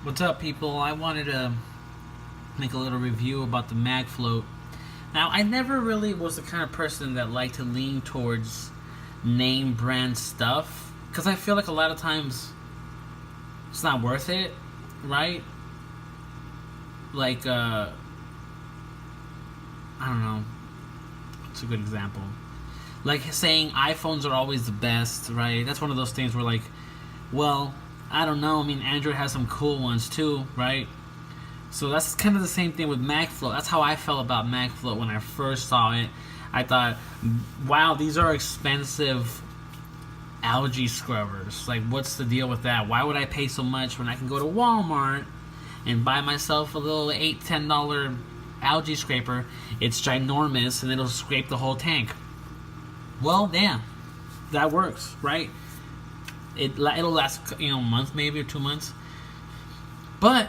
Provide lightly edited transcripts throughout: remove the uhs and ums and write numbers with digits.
What's up, people? I wanted to make a little review about the mag float. Now, I never really was the kind of person that liked to lean towards name brand stuff because I feel like a lot of times it's not worth it, right? Like, I don't know. It's a good example. Like saying iPhones are always the best, right? That's one of those things where, like, well, I don't know. I mean, Android has some cool ones too, right? So that's kind of the same thing with MagFloat. That's how I felt about MagFloat when I first saw it. I thought, wow, these are expensive algae scrubbers. Like, what's the deal with that? Why would I pay so much when I can go to Walmart and buy myself a little $8-10 algae scraper? It's ginormous and it'll scrape the whole tank. Well, damn, that works, right? It'll last, a month maybe or 2 months. But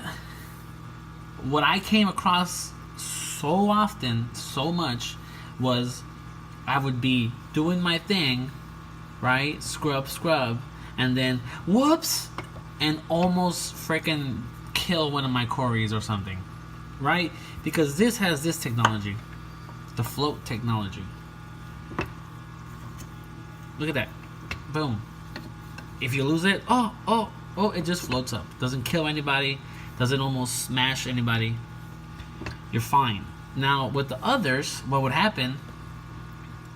what I came across so often, so much, was I would be doing my thing, right? Scrub, and then whoops, and almost freaking kill one of my Corys or something, right? Because this has this technology, the float technology. Look at that, boom. If you lose it, it just floats up. Doesn't kill anybody. Doesn't almost smash anybody. You're fine. Now with the others, what would happen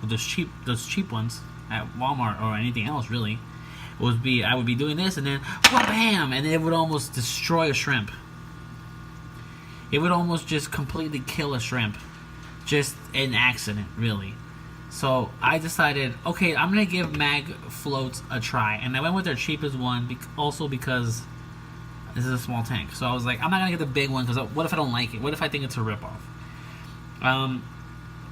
with those cheap ones at Walmart or anything else really, I would be doing this and then wham, and it would almost destroy a shrimp. It would almost just completely kill a shrimp, just an accident, really. So I decided, okay, I'm gonna give mag floats a try, and I went with their cheapest one, also because this is a small tank. So I was like, I'm not gonna get the big one because what if I don't like it? What if I think it's a ripoff?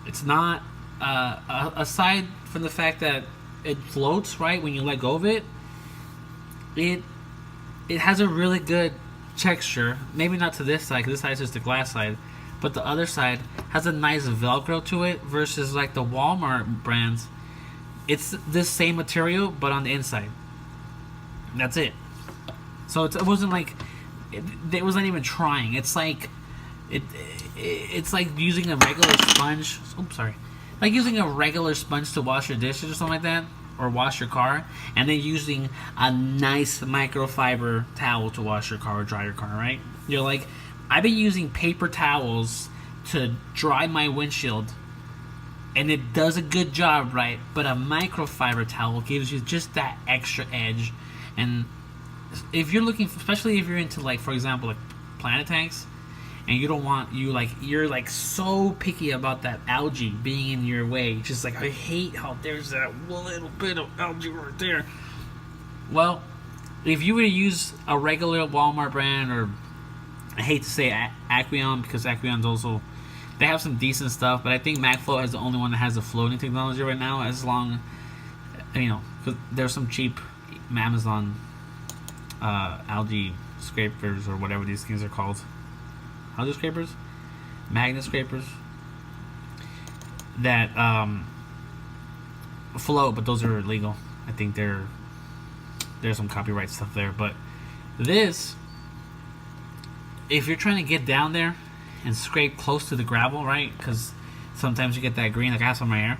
It's not. Aside from the fact that it floats right when you let go of it, it has a really good texture. Maybe not to this side, because this side is just the glass side. But the other side has a nice Velcro to it versus like the Walmart brands. It's this same material, but on the inside. That's it. So it wasn't like it wasn't even trying. It's like it's like using a regular sponge. Oops, sorry. Like using a regular sponge to wash your dishes or something like that, or wash your car, and then using a nice microfiber towel to wash your car or dry your car. Right? You're like, I've been using paper towels to dry my windshield, and it does a good job, right? But a microfiber towel gives you just that extra edge. And if you're looking, especially if you're into, like, for example, like planet tanks, and you don't want you're like so picky about that algae being in your way, just like, I hate how there's that little bit of algae right there. Well, if you were to use a regular Walmart brand, or I hate to say Aqueon, because Aqueon's also, they have some decent stuff, but I think MagFloat is the only one that has the floating technology right now. As long, because there's some cheap Amazon algae scrapers or whatever these things are called. Algae scrapers, magnet scrapers that float, but those are illegal. I think there's some copyright stuff there, but this, if you're trying to get down there and scrape close to the gravel, right? Because sometimes you get that green, like I have some right here.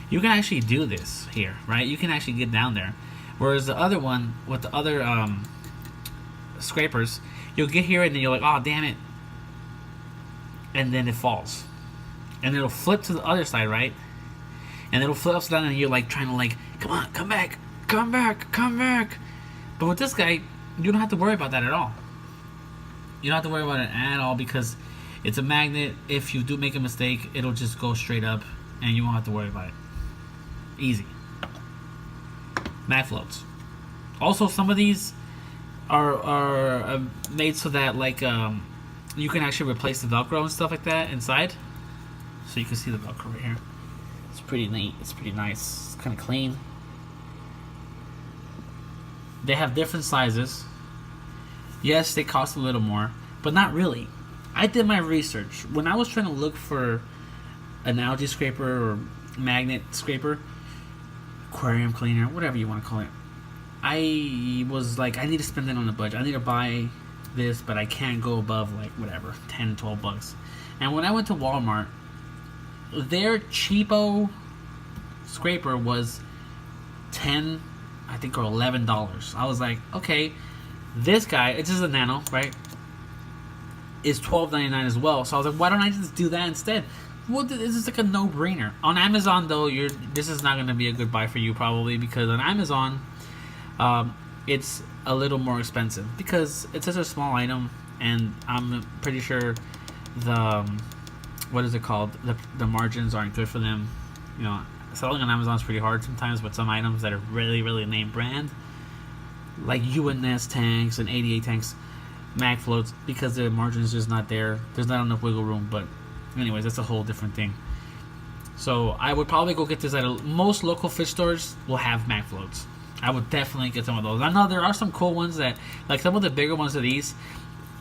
You can actually do this here, right? You can actually get down there. Whereas the other one, with the other scrapers, you'll get here and then you're like, oh, damn it. And then it falls. And it'll flip to the other side, right? And it'll flip upside down and you're like trying to, like, come on, come back. But with this guy, you don't have to worry about that at all. You don't have to worry about it at all because it's a magnet. If you do make a mistake, it'll just go straight up and you won't have to worry about it. Easy. Mag floats. Also, some of these are made so that, like, you can actually replace the Velcro and stuff like that inside. So you can see the Velcro right here. It's pretty neat. It's pretty nice. It's kind of clean. They have different sizes. Yes, they cost a little more, but not really. I did my research. When I was trying to look for an algae scraper or magnet scraper, aquarium cleaner, whatever you want to call it, I was like, I need to spend it on a budget. I need to buy this, but I can't go above like whatever, 10, 12 bucks. And when I went to Walmart, their cheapo scraper was 10, I think, or $11. I was like, okay, this guy, it's just a nano, right, is $12.99 as well. So I was like, why don't I just do that instead? Well, this is like a no-brainer. On Amazon, though, this is not going to be a good buy for you probably, because on Amazon, it's a little more expensive because it's such a small item, and I'm pretty sure the what is it called? The margins aren't good for them. You know, selling on Amazon is pretty hard sometimes with some items that are really, really name brand, like UNS tanks and 88 tanks, mag floats, because the margin is just not there. There's not enough wiggle room. But anyways, that's a whole different thing. So I would probably go get this at most local fish stores will have mag floats. I would definitely get some of those. I know there are some cool ones that, like some of the bigger ones of these,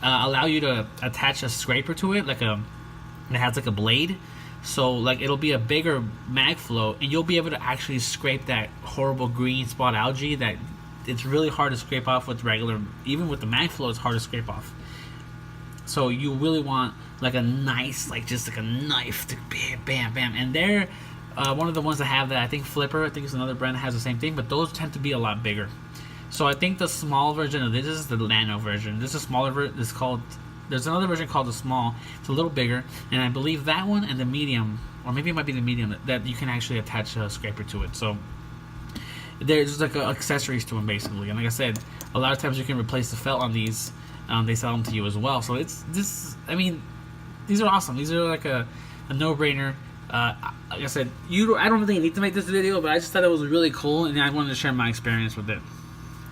allow you to attach a scraper to it, it has like a blade. So like it'll be a bigger mag float, and you'll be able to actually scrape that horrible green spot algae that it's really hard to scrape off with regular. Even with the mag float, it's hard to scrape off. So you really want like a nice, like just like a knife to bam, bam, bam. And they're one of the ones that have that. I think Flipper, I think it's another brand that has the same thing, but those tend to be a lot bigger. So I think the small version of this is the nano version. This is a smaller version. There's another version called the small. It's a little bigger, and I believe that one and the medium, or maybe it might be the medium, that you can actually attach a scraper to it. So there's like accessories to them basically. And like I said, a lot of times you can replace the felt on these. They sell them to you as well. So it's this. I mean, these are awesome. These are like a no-brainer. Like I said, I don't really need to make this video, but I just thought it was really cool, and I wanted to share my experience with it.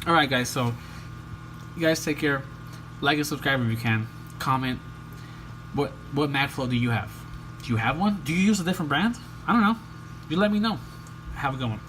All right, guys. So you guys take care. Like and subscribe if you can. Comment. What mag flow do you have? Do you have one? Do you use a different brand? I don't know. You let me know. Have a good one.